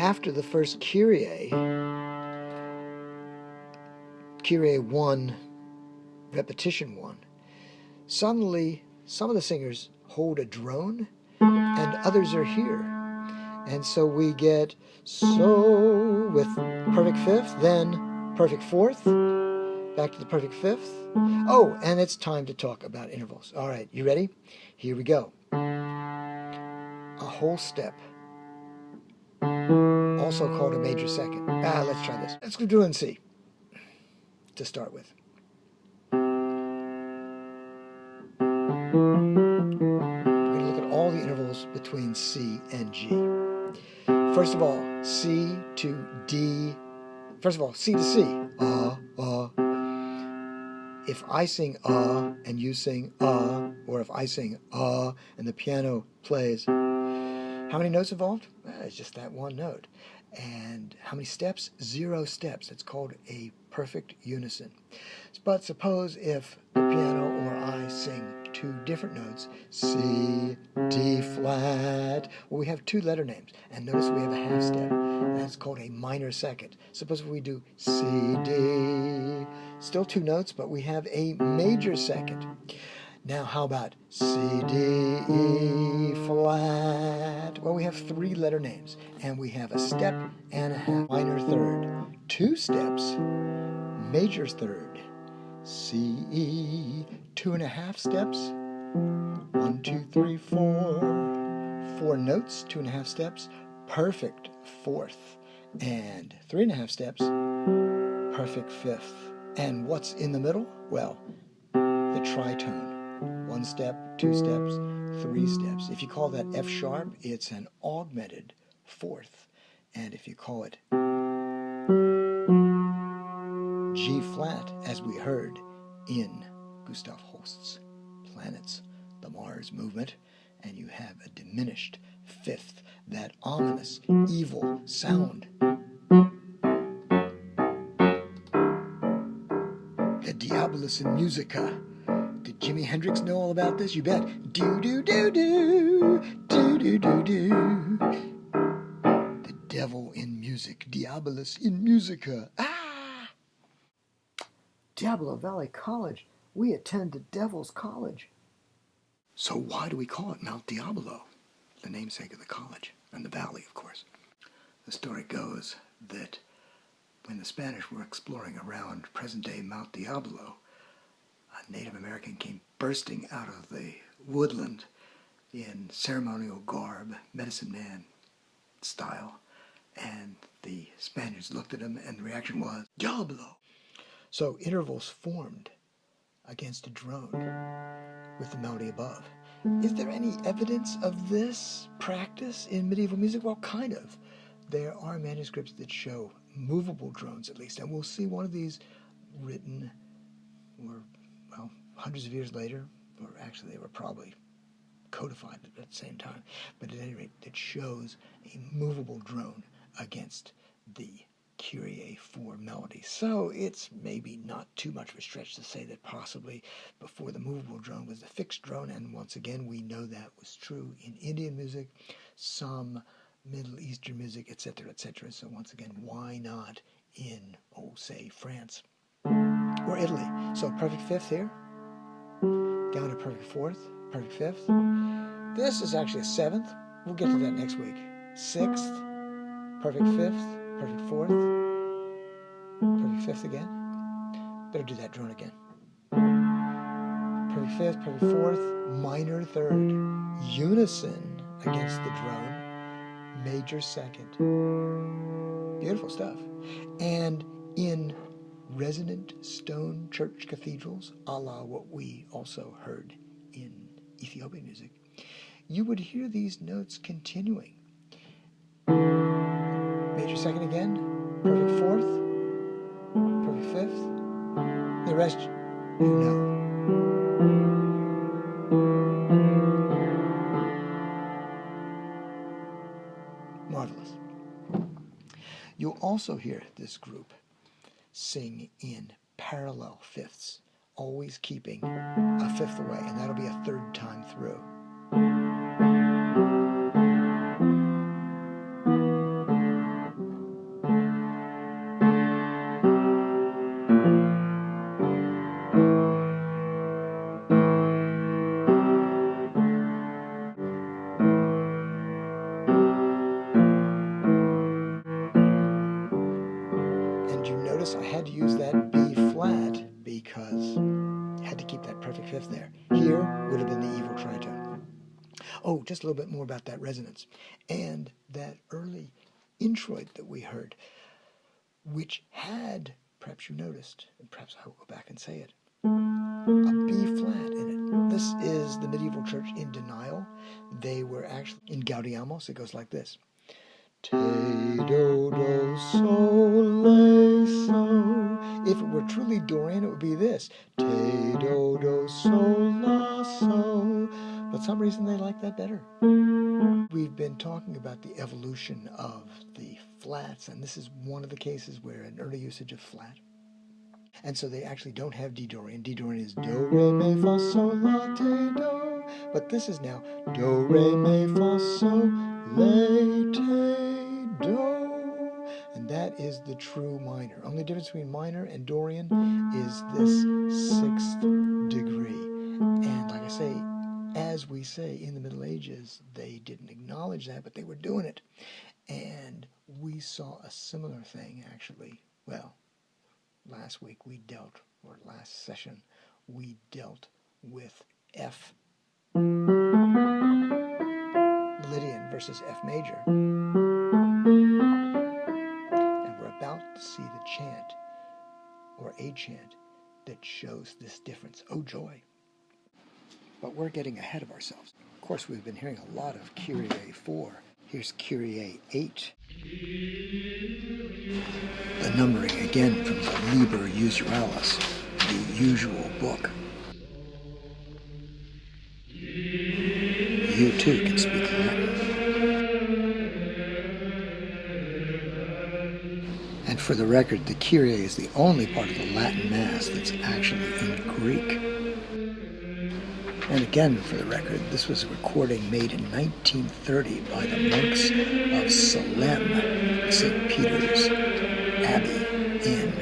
after the first Kyrie 1, repetition 1, suddenly some of the singers hold a drone and others are here. And so we get so with perfect fifth, then perfect fourth, back to the perfect fifth. Oh, and it's time to talk about intervals. All right, you ready? Here we go. A whole step, also called a major second. Let's try this. Let's go do it in C to start with. We're going to look at all the intervals between C and G. First of all, C to D. First of all, C to C. If I sing and you sing or if I sing and the piano plays, how many notes involved? It's just that one note. And how many steps? 0 steps. It's called a perfect unison. But suppose if the piano or I sing 2 different notes, C, D flat, well, we have 2 letter names. And notice we have a half step. That's called a minor second. Suppose if we do C, D, still 2 notes, but we have a major second. Now, how about C, D, E flat? Well, we have 3 letter names, and we have a step and a half, minor third, 2 steps, major third, C, E, 2.5 steps, 1, 2, 3, 4, 4 notes, 2.5 steps, perfect fourth, and 3.5 steps, perfect fifth. And what's in the middle? Well, the tritone. 1 step, 2 steps, 3 steps. If you call that F sharp, it's an augmented fourth. And if you call it G flat, as we heard in Gustav Holst's Planets, the Mars movement, and you have a diminished fifth, that ominous, evil sound. The Diabolus in Musica. Did Jimi Hendrix know all about this? You bet. Do-do-do-do, do-do-do-do. The devil in music, Diabolus in Musica. Diablo Valley College. We attend the Devil's College. So why do we call it Mount Diablo? The namesake of the college, and the valley, of course. The story goes that when the Spanish were exploring around present-day Mount Diablo, a Native American came bursting out of the woodland in ceremonial garb, medicine man style, and the Spaniards looked at him and the reaction was, Diablo! So intervals formed against a drone with the melody above. Is there any evidence of this practice in medieval music? Well, kind of. There are manuscripts that show movable drones, at least, and we'll see one of these written, or, well, hundreds of years later, or actually they were probably codified at the same time, but at any rate, it shows a movable drone against the Kyrie 4 melody. So it's maybe not too much of a stretch to say that possibly before the movable drone was the fixed drone, and once again we know that was true in Indian music, some Middle Eastern music, etc., etc. So once again, why not in, say, France or Italy? So perfect fifth here, down to perfect fourth, perfect fifth. This is actually a 7th. We'll get to that next week. 6th, perfect 5th, perfect 4th, perfect 5th again. Better do that drone again. Perfect 5th, perfect 4th, minor 3rd, unison against the drone, major 2nd. Beautiful stuff. And in resonant stone church cathedrals, a la what we also heard in Ethiopian music, you would hear these notes continuing. Major 2nd again, perfect 4th, perfect 5th, the rest you know. Marvelous. You'll also hear this group sing in parallel fifths, always keeping a fifth away, and that'll be a 3rd time through. notice I had to use that B flat because I had to keep that perfect fifth there. Here would have been the evil tritone. Oh, just a little bit more about that resonance. And that early introit that we heard, which had, perhaps you noticed, and perhaps I will go back and say it, a B flat in it. This is the medieval church in denial. They were actually, in Gaudiamos, it goes like this. Te do do sol le so. If it were truly Dorian, it would be this. Te do do sol la so. But for some reason they like that better. We've been talking about the evolution of the flats, and this is one of the cases where an early usage of flat. And so they actually don't have D Dorian. D Dorian is do, re, mi, fa, sol, la, te, do. But this is now do, re, mi, fa, sol, le, te, do. And that is the true minor. Only difference between minor and Dorian is this 6th degree. And like I say, as we say in the Middle Ages, they didn't acknowledge that, but they were doing it. And we saw a similar thing, actually. Well, last session, we dealt with F Lydian versus F major. And we're about to see the chant, or a chant, that shows this difference. Oh, joy. But we're getting ahead of ourselves. Of course, we've been hearing a lot of Kyrie 4. Here's Kyrie 8. The numbering, again, from the Liber Usualis, the usual book. You, too, can speak Latin. And for the record, the Kyrie is the only part of the Latin Mass that's actually in Greek. And again, for the record, this was a recording made in 1930 by the monks of Salem, St. Peter's Abbey in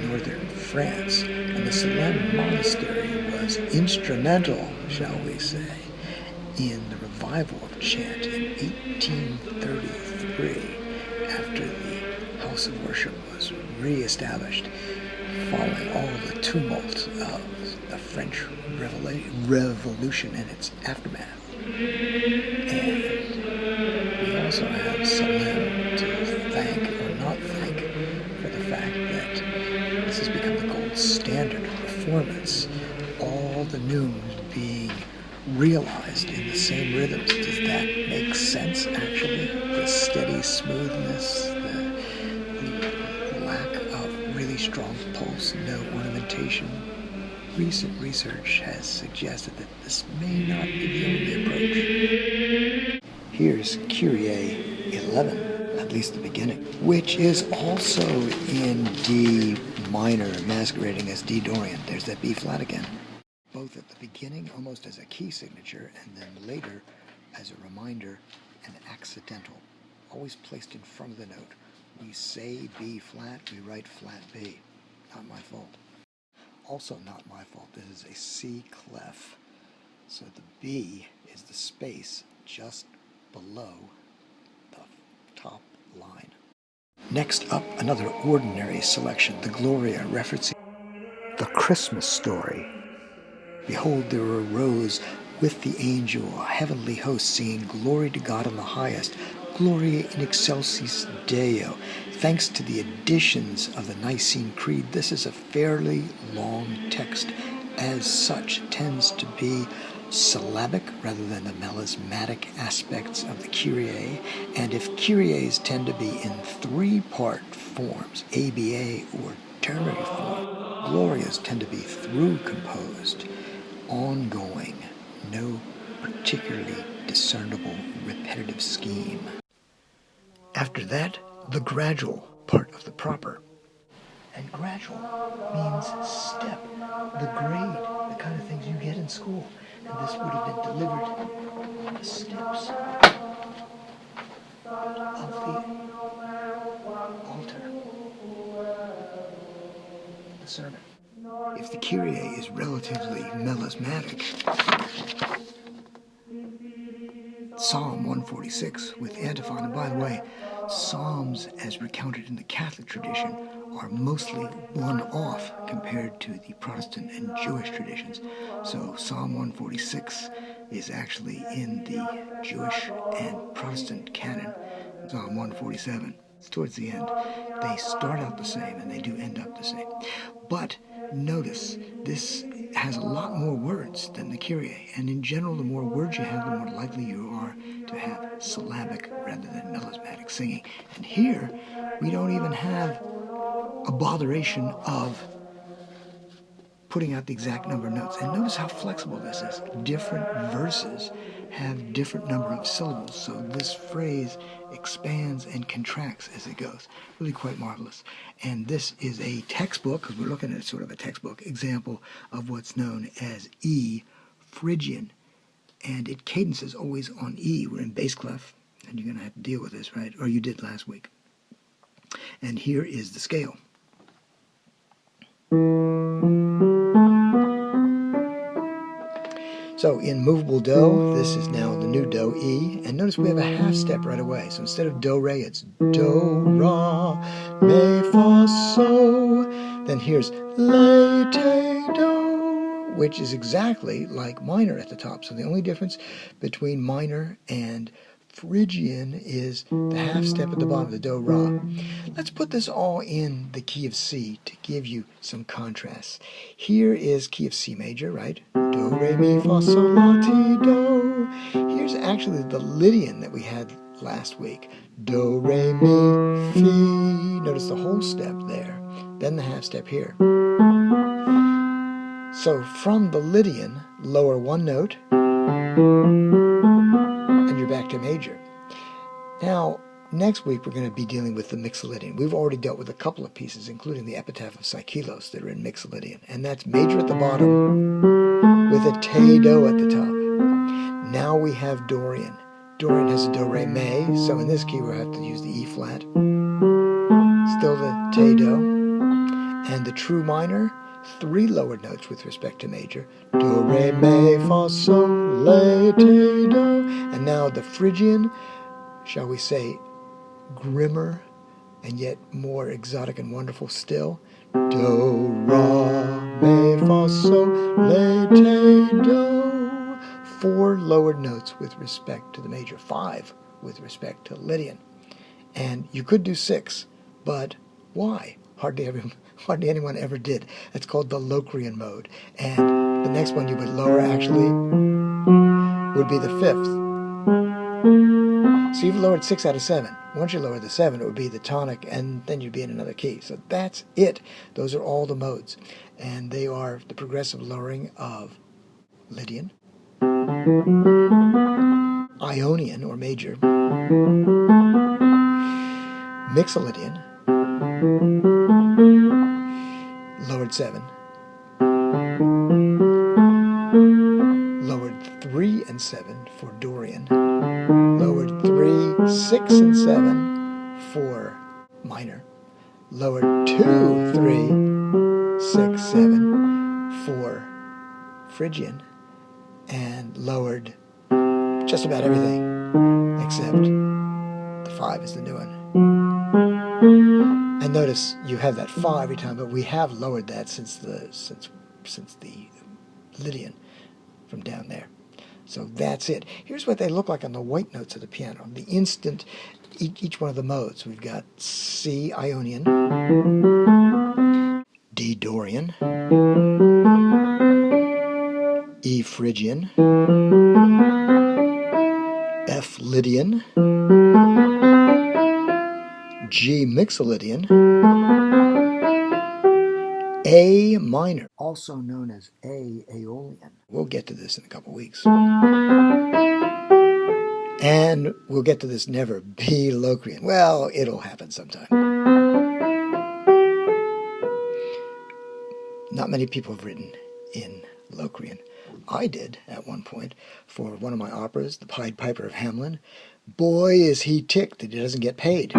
northern France. And the Salem Monastery was instrumental, shall we say, in the revival of chant in 1833, after the house of worship was re-established following all the tumult of the French Revolution and its aftermath. And we also have Salem to thank or not thank for the fact that this has become the gold standard of performance. All the neumes being realized in the same rhythms. Does that make sense, actually? The steady smoothness, the lack of really strong pulse, no ornamentation. Recent research has suggested that this may not be the only approach. Here's Kyrie 11, at least the beginning, which is also in D minor, masquerading as D Dorian. There's that B flat again. Both at the beginning, almost as a key signature, and then later as a reminder and accidental, always placed in front of the note. We say B flat, we write flat B. Not my fault. Also not my fault, this is a C clef. So the B is the space just below the top line. Next up, another ordinary selection, the Gloria, referencing the Christmas story. Behold, there arose with the angel a heavenly host, singing, Glory to God in the highest, Gloria in excelsis Deo. Thanks to the additions of the Nicene Creed, this is a fairly long text. As such, tends to be syllabic rather than the melismatic aspects of the Kyrie. And if Kyries tend to be in 3-part forms, ABA or ternary form, Glorias tend to be through composed, ongoing, no particularly discernible repetitive scheme. After that, the gradual part of the proper. And gradual means step, the grade, the kind of things you get in school. And this would have been delivered the steps of the altar, the sermon. If the Kyrie is relatively melismatic, Psalm 146 with Antiphon, and by the way, Psalms, as recounted in the Catholic tradition, are mostly one-off compared to the Protestant and Jewish traditions. So Psalm 146 is actually in the Jewish and Protestant canon. Psalm 147, it's towards the end. They start out the same and they do end up the same. But notice, this has a lot more words than the Kyrie, and in general, the more words you have, the more likely you are to have syllabic rather than melismatic singing. And here, we don't even have a botheration of putting out the exact number of notes. And notice how flexible this is. Different verses have different number of syllables, so this phrase expands and contracts as it goes. Really quite marvelous. And this is a textbook, because we're looking at sort of a textbook example of what's known as E Phrygian. And it cadences always on E. We're in bass clef, and you're going to have to deal with this, right? Or you did last week. And here is the scale. So in movable Do, this is now the new Do, E, and notice we have a half step right away. So instead of Do, Re, it's Do, Ra, Me, Fa, So. Then here's Le, Te, Do, which is exactly like minor at the top. So the only difference between minor and Phrygian is the half step at the bottom, the Do, Ra. Let's put this all in the key of C to give you some contrasts. Here is key of C major, right? Do, Re, Mi, Fa, Sol, La, Ti, Do. Here's actually the Lydian that we had last week. Do, Re, Mi, Fi. Notice the whole step there. Then the half step here. So from the Lydian, lower one note, and you're back to major. Now, next week we're going to be dealing with the Mixolydian. We've already dealt with a couple of pieces, including the epitaph of Psychelos that are in Mixolydian. And that's major at the bottom with a Te Do at the top. Now we have Dorian. Dorian has a Do, Re, Me, so in this key we'll have to use the E flat. Still the Te Do. And the true minor, 3 lowered notes with respect to major. Do, Re, Mi, Fa, Sol, La, Ti, Do. And now the Phrygian, shall we say, grimmer and yet more exotic and wonderful still. Do, Ra, Mi, Fa, Sol, La, Ti, Do. 4 lowered notes with respect to the major, 5 with respect to Lydian. And you could do 6, but why? Hardly anyone ever did. That's called the Locrian mode. And the next one you would lower actually would be the 5th. So you've lowered 6 out of 7. Once you lower the 7, it would be the tonic, and then you'd be in another key. So that's it. Those are all the modes. And they are the progressive lowering of Lydian, Ionian, or major, Mixolydian, lowered 7, lowered 3 and 7 for Dorian, lowered 3, 6, and 7 for minor, lowered 2, 3, 6, 7 for Phrygian, and lowered just about everything except the 5 is the new one. And notice you have that 5 every time, but we have lowered that since the Lydian from down there. So that's it. Here's what they look like on the white notes of the piano. The instant, each one of the modes. We've got C Ionian, D Dorian, E Phrygian, F Lydian, G Mixolydian, A minor, also known as A Aeolian. We'll get to this in a couple weeks. And we'll get to this never, B Locrian. Well, it'll happen sometime. Not many people have written in Locrian. I did at one point for one of my operas, The Pied Piper of Hamelin. Boy, is he ticked that he doesn't get paid.